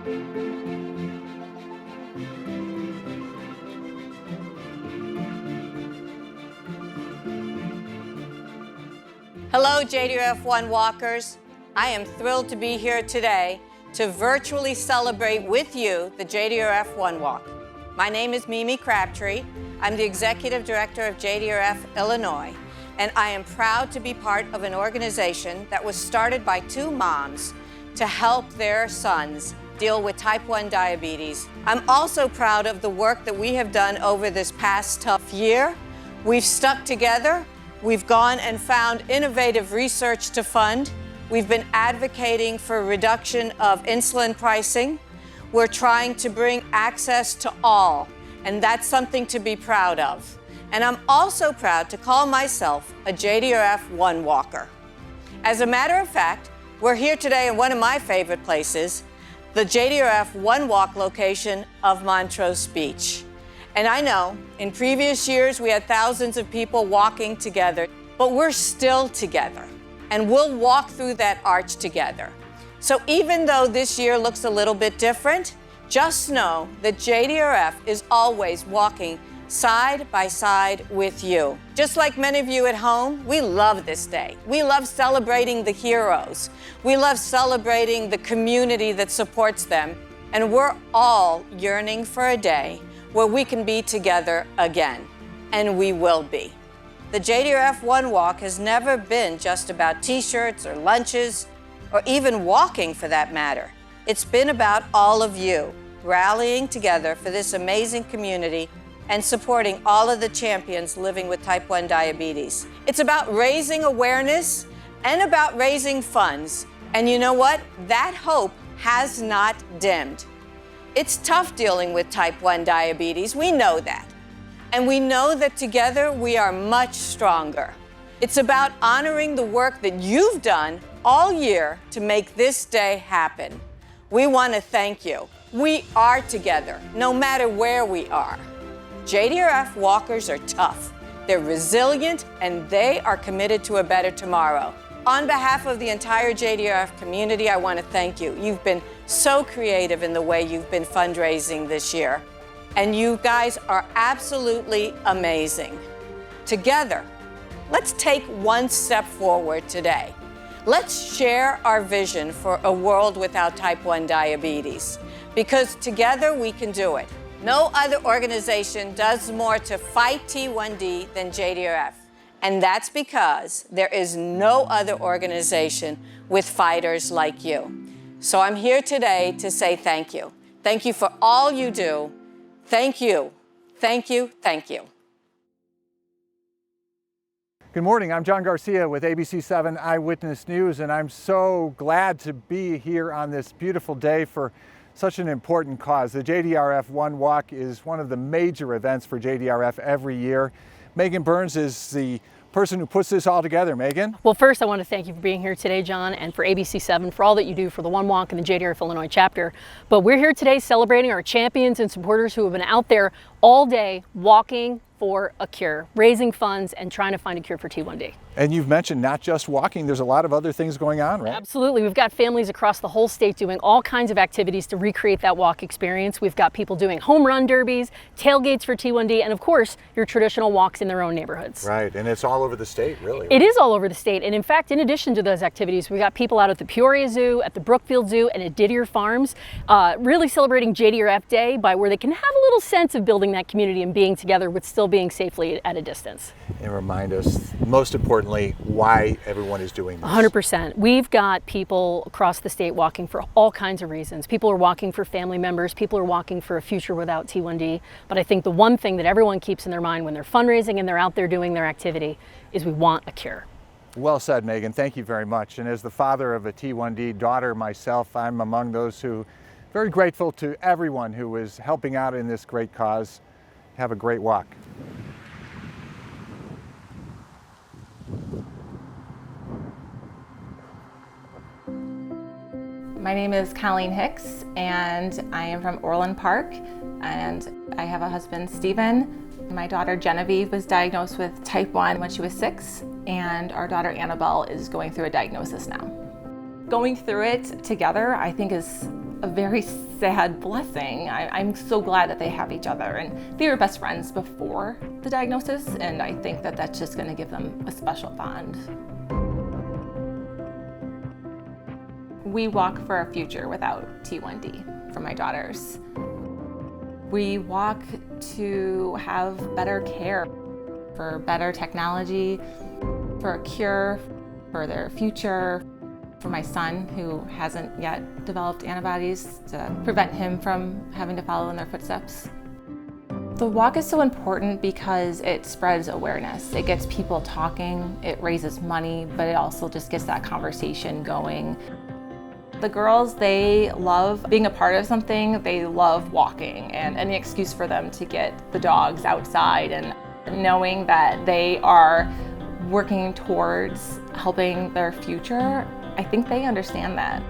Hello, JDRF One Walkers. I am thrilled to be here today to virtually celebrate with you the JDRF One Walk. My name is Mimi Crabtree. I'm the Executive Director of JDRF Illinois, and I am proud to be part of an organization that was started by two moms to help their sons deal with type 1 diabetes. I'm also proud of the work that we have done over this past tough year. We've stuck together. We've gone and found innovative research to fund. We've been advocating for reduction of insulin pricing. We're trying to bring access to all, and that's something to be proud of. And I'm also proud to call myself a JDRF One Walker. As a matter of fact, we're here today in one of my favorite places, the JDRF One Walk location of Montrose Beach. And I know in previous years we had thousands of people walking together, but we're still together, and we'll walk through that arch together. So even though this year looks a little bit different, just know that JDRF is always walking side by side with you. Just like many of you at home, we love this day. We love celebrating the heroes. We love celebrating the community that supports them. And we're all yearning for a day where we can be together again. And we will be. The JDRF One Walk has never been just about t-shirts or lunches, or even walking for that matter. It's been about all of you rallying together for this amazing community and supporting all of the champions living with type 1 diabetes. It's about raising awareness and about raising funds. And you know what? That hope has not dimmed. It's tough dealing with type 1 diabetes. We know that. And we know that together we are much stronger. It's about honoring the work that you've done all year to make this day happen. We want to thank you. We are together, no matter where we are. JDRF walkers are tough. They're resilient, and they are committed to a better tomorrow. On behalf of the entire JDRF community, I want to thank you. You've been so creative in the way you've been fundraising this year. And you guys are absolutely amazing. Together, let's take one step forward today. Let's share our vision for a world without type 1 diabetes, because together we can do it. No other organization does more to fight T1D than JDRF. And that's because there is no other organization with fighters like you. So I'm here today to say thank you. Thank you for all you do. Thank you, thank you, thank you. Good morning, I'm John Garcia with ABC 7 Eyewitness News, and I'm so glad to be here on this beautiful day for such an important cause. The JDRF One Walk is one of the major events for JDRF every year. Megan Burns is the person who puts this all together. Megan? Well, first I want to thank you for being here today, John, and for ABC 7 for all that you do for the One Walk and the JDRF Illinois chapter. But we're here today celebrating our champions and supporters who have been out there all day walking for a cure, raising funds and trying to find a cure for T1D. And you've mentioned not just walking, there's a lot of other things going on, right? Absolutely. We've got families across the whole state doing all kinds of activities to recreate that walk experience. We've got people doing home run derbies, tailgates for T1D, and of course, your traditional walks in their own neighborhoods. Right, and it's all over the state, really. It is all over the state. And in fact, in addition to those activities, we got people out at the Peoria Zoo, at the Brookfield Zoo, and at Didier Farms, really celebrating JDRF Day by where they can have a little sense of building that community and being together with still being safely at a distance. And remind us, most importantly, why everyone is doing this. 100%. We've got people across the state walking for all kinds of reasons. People are walking for family members. People are walking for a future without T1D. But I think the one thing that everyone keeps in their mind when they're fundraising and they're out there doing their activity is we want a cure. Well said, Megan. Thank you very much. And as the father of a T1D daughter myself, I'm among those who very grateful to everyone who is helping out in this great cause. Have a great walk. My name is Colleen Hicks, and I am from Orland Park, and I have a husband, Stephen. My daughter, Genevieve, was diagnosed with type 1 when she was 6, and our daughter, Annabelle, is going through a diagnosis now. Going through it together, I think, is a very sad blessing. I'm so glad that they have each other, and they were best friends before the diagnosis, and I think that that's just going to give them a special bond. We walk for a future without T1D for my daughters. We walk to have better care, for better technology, for a cure, for their future, for my son who hasn't yet developed antibodies to prevent him from having to follow in their footsteps. The walk is so important because it spreads awareness. It gets people talking, it raises money, but it also just gets that conversation going. The girls, they love being a part of something. They love walking, and any excuse for them to get the dogs outside, and knowing that they are working towards helping their future, I think they understand that.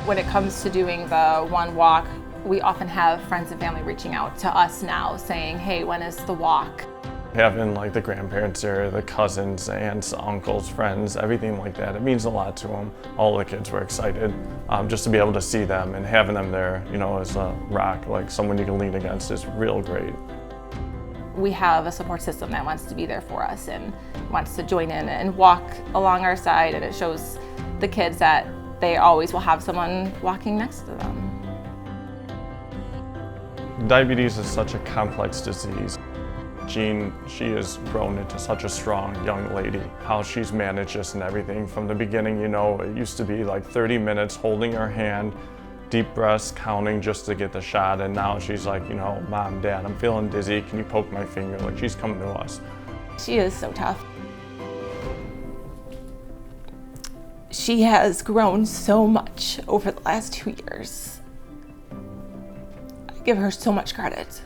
When it comes to doing the One Walk, we often have friends and family reaching out to us now saying, hey, when is the walk? Having like the grandparents there, the cousins, aunts, uncles, friends, everything like that, it means a lot to them. All the kids were excited just to be able to see them, and having them there, you know, as a rock, like someone you can lean against, is real great. We have a support system that wants to be there for us and wants to join in and walk along our side, and it shows the kids that they always will have someone walking next to them. Diabetes is such a complex disease. Jean, she has grown into such a strong young lady. How she's managed this and everything from the beginning, you know, it used to be like 30 minutes holding her hand, deep breaths, counting just to get the shot, and now she's like, you know, Mom, Dad, I'm feeling dizzy, can you poke my finger? Like, she's coming to us. She is so tough. She has grown so much over the last 2 years. I give her so much credit.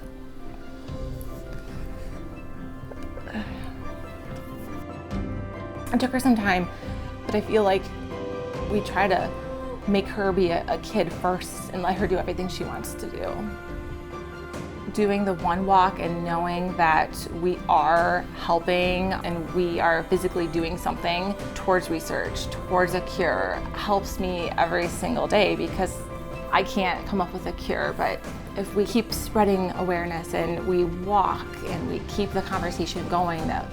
It took her some time, but I feel like we try to make her be a kid first and let her do everything she wants to do. Doing the One Walk and knowing that we are helping and we are physically doing something towards research, towards a cure, helps me every single day, because I can't come up with a cure, but if we keep spreading awareness and we walk and we keep the conversation going, that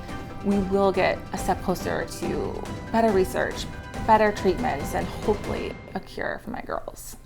we will get a step closer to better research, better treatments, and hopefully a cure for my girls.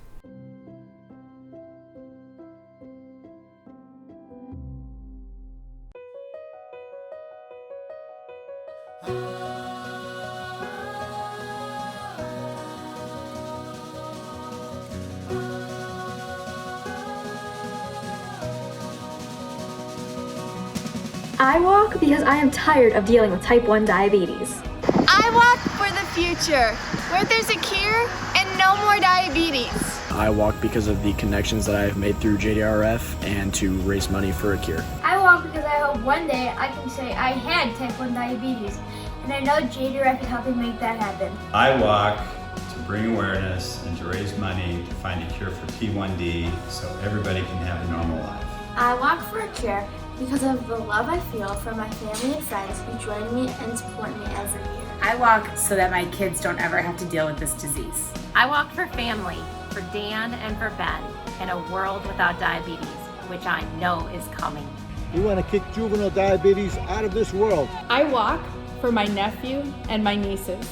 I walk because I am tired of dealing with type 1 diabetes. I walk for the future, where there's a cure and no more diabetes. I walk because of the connections that I have made through JDRF and to raise money for a cure. I walk because I hope one day I can say I had type 1 diabetes, and I know JDRF is helping make that happen. I walk to bring awareness and to raise money to find a cure for T1D so everybody can have a normal life. I walk for a cure because of the love I feel from my family and friends who join me and support me every year. I walk so that my kids don't ever have to deal with this disease. I walk for family, for Dan and for Ben, in a world without diabetes, which I know is coming. We want to kick juvenile diabetes out of this world. I walk for my nephew and my nieces.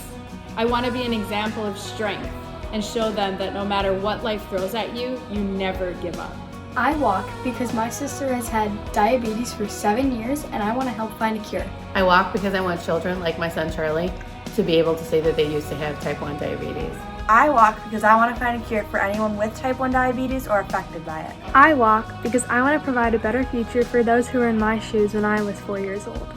I want to be an example of strength and show them that no matter what life throws at you, you never give up. I walk because my sister has had diabetes for 7 years and I want to help find a cure. I walk because I want children like my son Charlie to be able to say that they used to have type 1 diabetes. I walk because I want to find a cure for anyone with type 1 diabetes or affected by it. I walk because I want to provide a better future for those who were in my shoes when I was 4 years old.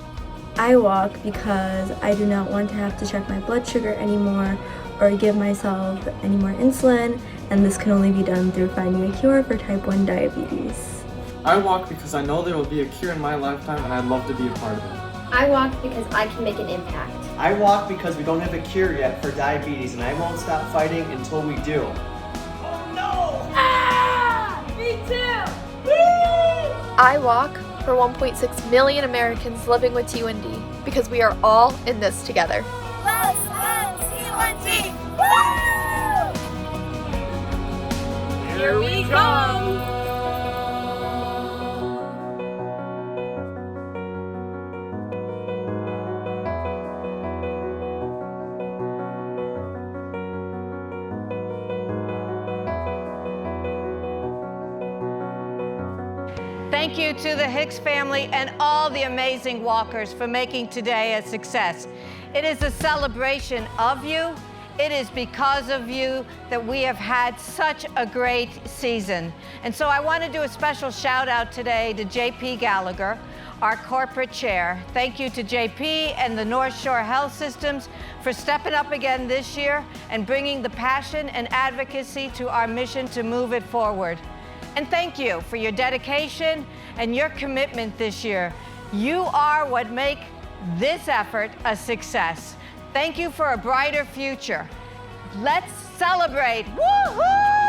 I walk because I do not want to have to check my blood sugar anymore or give myself any more insulin, and this can only be done through finding a cure for type 1 diabetes. I walk because I know there will be a cure in my lifetime and I'd love to be a part of it. I walk because I can make an impact. I walk because we don't have a cure yet for diabetes, and I won't stop fighting until we do. Oh no! Ah! Me too! Woo! I walk for 1.6 million Americans living with T1D because we are all in this together. Let's end T1D! Woo! Here we come! Thank you to the Hicks family and all the amazing walkers for making today a success. It is a celebration of you. It is because of you that we have had such a great season. And so I want to do a special shout out today to JP Gallagher, our corporate chair. Thank you to JP and the North Shore Health Systems for stepping up again this year and bringing the passion and advocacy to our mission to move it forward. And thank you for your dedication and your commitment this year. You are what make this effort a success. Thank you for a brighter future. Let's celebrate. Woo-hoo!